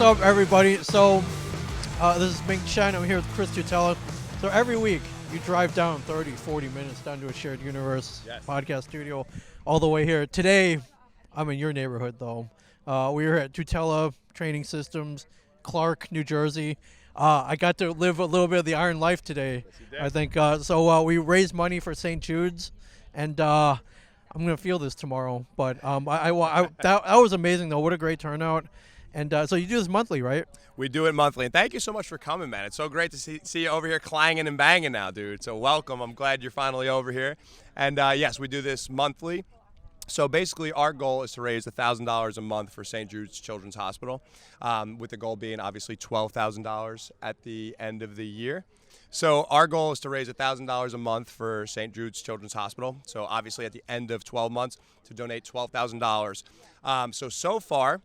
up, everybody? So, this is Ming Chen. I'm here with Chris Tutela. So, every week, you drive down 30, 40 minutes down to a shared universe podcast studio all the way here. Today, I'm in your neighborhood, though. We were at Tutela Training Systems, Clark, New Jersey. I got to live a little bit of the iron life today, I think. We raised money for St. Jude's, and I'm going to feel this tomorrow. But that was amazing, though. What a great turnout. And so you do this monthly, right? We do it monthly. And thank you so much for coming, man. It's so great to see you over here clanging and banging now, dude. So welcome. I'm glad you're finally over here. And yes, we do this monthly. So basically, our goal is to raise $1,000 a month for St. Jude's Children's Hospital, with the goal being obviously $12,000 at the end of the year. So our goal is to raise $1,000 a month for St. Jude's Children's Hospital. So obviously, at the end of 12 months, to donate $12,000. So far,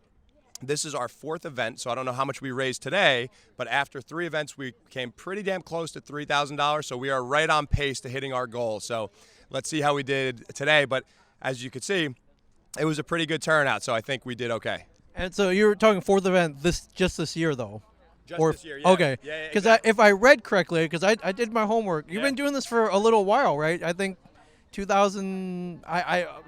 this is our fourth event, so I don't know how much we raised today, but after 3 events, we came pretty damn close to $3,000, so we are right on pace to hitting our goal. So let's see how we did today, but as you can see, it was a pretty good turnout, so I think we did okay. And so you were talking fourth event this year, though? This year, yeah. Okay. Yeah, because exactly. if I read correctly, because I did my homework, you've been doing this for a little while, right? I think 2000,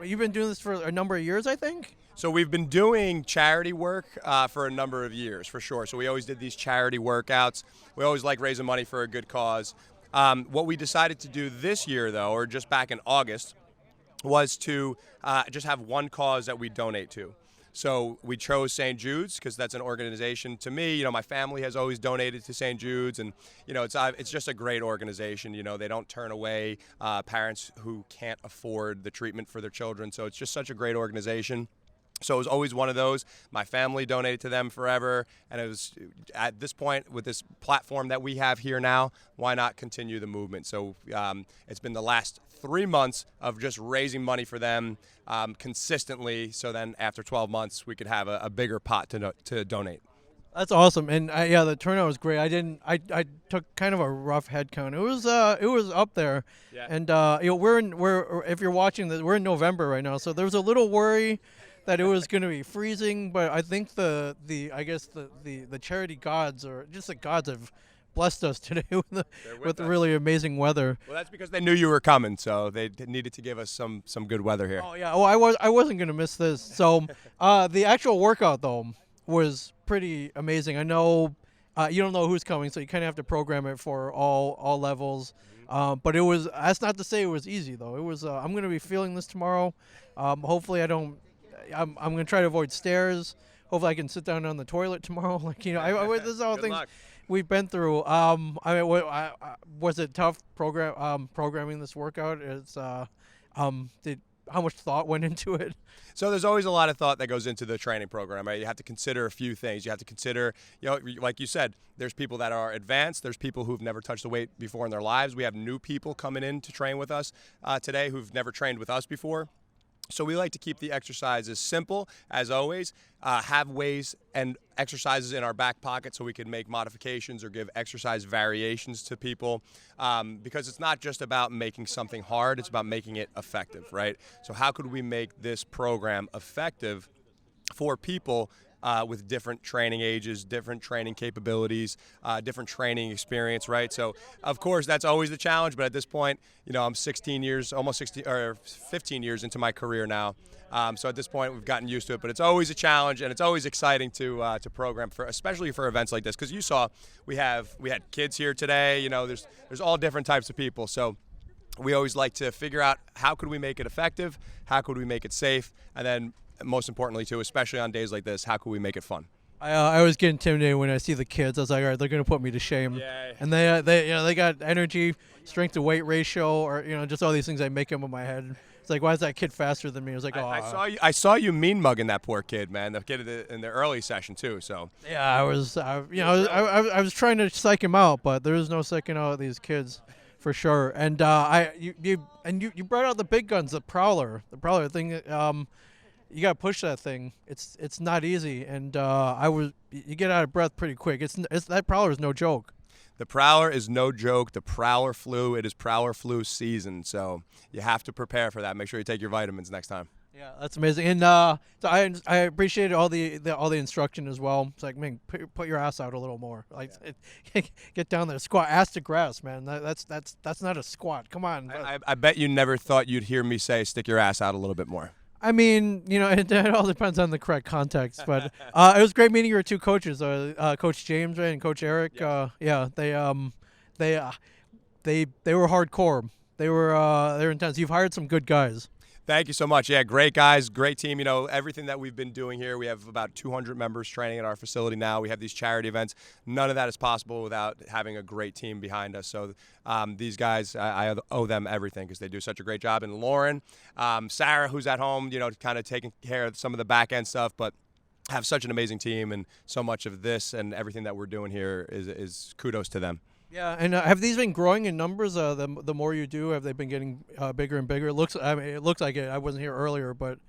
you've been doing this for a number of years, I think? So we've been doing charity work for a number of years, for sure. So we always did these charity workouts. We always like raising money for a good cause. What we decided to do this year, though, or just back in August, was to just have one cause that we donate to. So we chose St. Jude's because that's an organization. To me, my family has always donated to St. Jude's, and it's just a great organization. They don't turn away parents who can't afford the treatment for their children. So it's just such a great organization. So it was always one of those. My family donated to them forever, and it was at this point with this platform that we have here now, why not continue the movement? So it's been the last 3 months of just raising money for them consistently. So then after 12 months, we could have a bigger pot to donate. That's awesome, and the turnout was great. I took kind of a rough head count. It was up there, and if you're watching this, we're in November right now, so there was a little worry that it was going to be freezing, but I think the charity gods, or just the gods, have blessed us today with really amazing weather. Well, that's because they knew you were coming, so they needed to give us some good weather here. Oh yeah, well I wasn't going to miss this. So the actual workout though was pretty amazing. I know you don't know who's coming, so you kind of have to program it for all levels. But that's not to say it was easy though. It was. I'm going to be feeling this tomorrow. Hopefully I'm going to try to avoid stairs. Hopefully I can sit down on the toilet tomorrow. This is all things we've been through. Was it tough programming this workout? How much thought went into it? So there's always a lot of thought that goes into the training program, right? You have to consider a few things. You have to consider, like you said, there's people that are advanced. There's people who've never touched the weight before in their lives. We have new people coming in to train with us today who've never trained with us before. So we like to keep the exercises simple, as always, have ways and exercises in our back pocket so we can make modifications or give exercise variations to people, because it's not just about making something hard, it's about making it effective, right? So how could we make this program effective for people with different training ages, different training capabilities, different training experience, right? So, of course, that's always the challenge. But at this point, I'm 15 years into my career now. So at this point, we've gotten used to it. But it's always a challenge, and it's always exciting to program for, especially for events like this. Because you saw, we had kids here today. There's all different types of people. So we always like to figure out how could we make it effective, how could we make it safe, and then most importantly, too, especially on days like this, how can we make it fun? I always get intimidated when I see the kids. I was like, all right, they're going to put me to shame. Yeah. And they got energy, strength to weight ratio, or just all these things I make them in my head. It's like, why is that kid faster than me? I was like, I saw you mean mugging that poor kid, man. The kid in the early session too. So yeah, I was trying to psych him out, but there is no psyching out these kids. For sure, and you brought out the big guns, the prowler thing. You gotta push that thing. It's not easy, and you get out of breath pretty quick. That prowler is no joke. The Prowler is no joke. The Prowler flu, it is Prowler flu season. So you have to prepare for that. Make sure you take your vitamins next time. Yeah, that's amazing. And so I appreciated all the instruction as well. It's like, man, put your ass out a little more. Like, get down there, squat, ass to grass, man. That's not a squat. Come on. I bet you never thought you'd hear me say stick your ass out a little bit more. I mean, it all depends on the correct context. But it was great meeting your two coaches, Coach James and Coach Eric. Yes. Yeah, they were hardcore. They were intense. You've hired some good guys. Thank you so much. Yeah, great guys, great team. Everything that we've been doing here, we have about 200 members training at our facility now. We have these charity events. None of that is possible without having a great team behind us. So these guys, I owe them everything because they do such a great job. And Lauren, Sarah, who's at home, kind of taking care of some of the back end stuff, but have such an amazing team, and so much of this and everything that we're doing here is kudos to them. Yeah, and have these been growing in numbers? The more you do, have they been getting bigger and bigger? It looks like it. I wasn't here earlier, but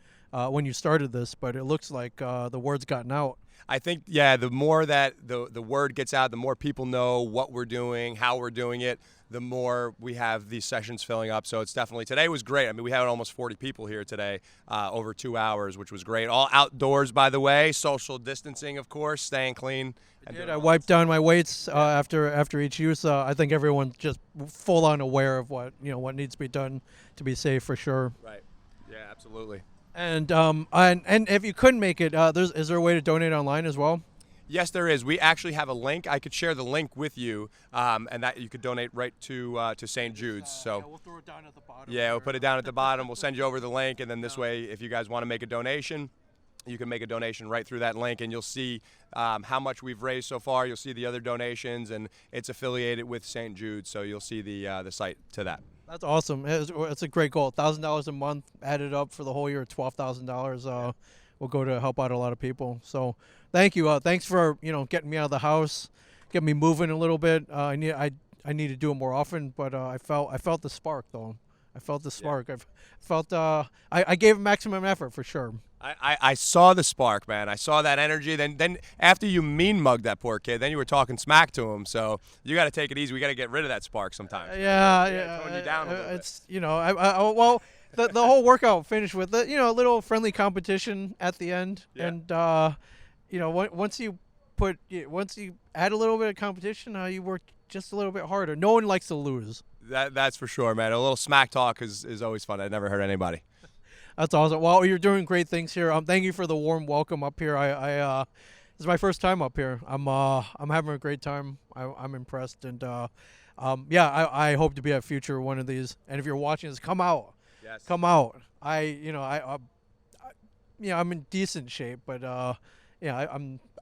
when you started this, but it looks like the word's gotten out. I think, yeah, the more that the word gets out, the more people know what we're doing, how we're doing it, the more we have these sessions filling up. So it's definitely, today was great. I mean, we had almost 40 people here today, over 2 hours, which was great. All outdoors, by the way, social distancing, of course, staying clean. I wiped down my weights after each use. I think everyone's just full on aware of what needs to be done to be safe for sure. Right. Yeah, absolutely. And if you couldn't make it, is there a way to donate online as well? Yes, there is. We actually have a link. I could share the link with you, and that you could donate right to St. Jude's. So yeah, we'll throw it down at the bottom. Yeah, we'll put it down at the bottom. We'll send you over the link, and then this way, if you guys want to make a donation, you can make a donation right through that link, and you'll see how much we've raised so far. You'll see the other donations, and it's affiliated with St. Jude's, so you'll see the site to that. That's awesome. It's a great goal. $1,000 a month added up for the whole year, $12,000 will go to help out a lot of people. So thank you. Thanks for getting me out of the house, getting me moving a little bit. I need to do it more often, but I felt the spark though. I felt the spark. Yeah. I felt I gave maximum effort for sure. I saw the spark, man. I saw that energy. Then after you mean mugged that poor kid, then you were talking smack to him. So you got to take it easy. We got to get rid of that spark sometimes. Yeah. Tone you down a little it's bit. Well, the whole workout finished with a little friendly competition at the end, yeah. And once you add a little bit of competition, you work just a little bit harder. No one likes to lose. That's for sure, man. A little smack talk is always fun. I never hurt anybody. That's awesome. Well, you're doing great things here. Thank you for the warm welcome up here. This is my first time up here. I'm having a great time. I'm impressed, and I hope to be at future one of these. And if you're watching this, come out. Yes. Come out. I'm in decent shape, but I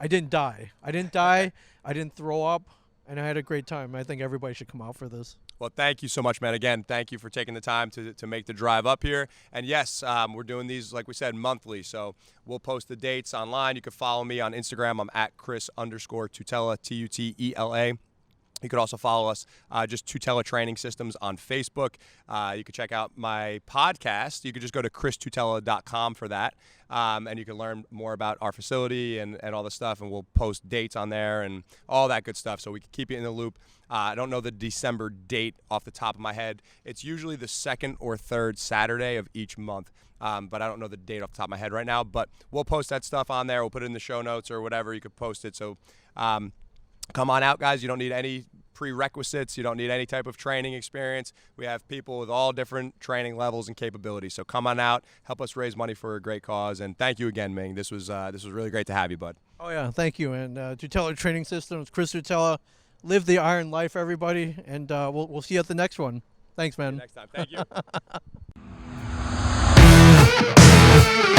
didn't die. I didn't throw up, and I had a great time. I think everybody should come out for this. Well, thank you so much, man. Again, thank you for taking the time to make the drive up here. And yes, we're doing these, like we said, monthly. So we'll post the dates online. You can follow me on Instagram. I'm at Chris_Tutela, Tutela. You could also follow us, just Tutela Training Systems on Facebook. You could check out my podcast. You could just go to christutela.com for that. And you can learn more about our facility and all the stuff. And we'll post dates on there and all that good stuff so we can keep you in the loop. I don't know the December date off the top of my head. It's usually the second or third Saturday of each month. But I don't know the date off the top of my head right now. But we'll post that stuff on there. We'll put it in the show notes or whatever. You could post it. So come on out, guys. You don't need any prerequisites. You don't need any type of training experience. We have people with all different training levels and capabilities. So come on out, help us raise money for a great cause. And thank you again, Ming. This was really great to have you, bud. Oh yeah, thank you. And Tutela Training Systems, Chris Tutela. Live the iron life, everybody. And we'll see you at the next one. Thanks, man. See you next time. Thank you.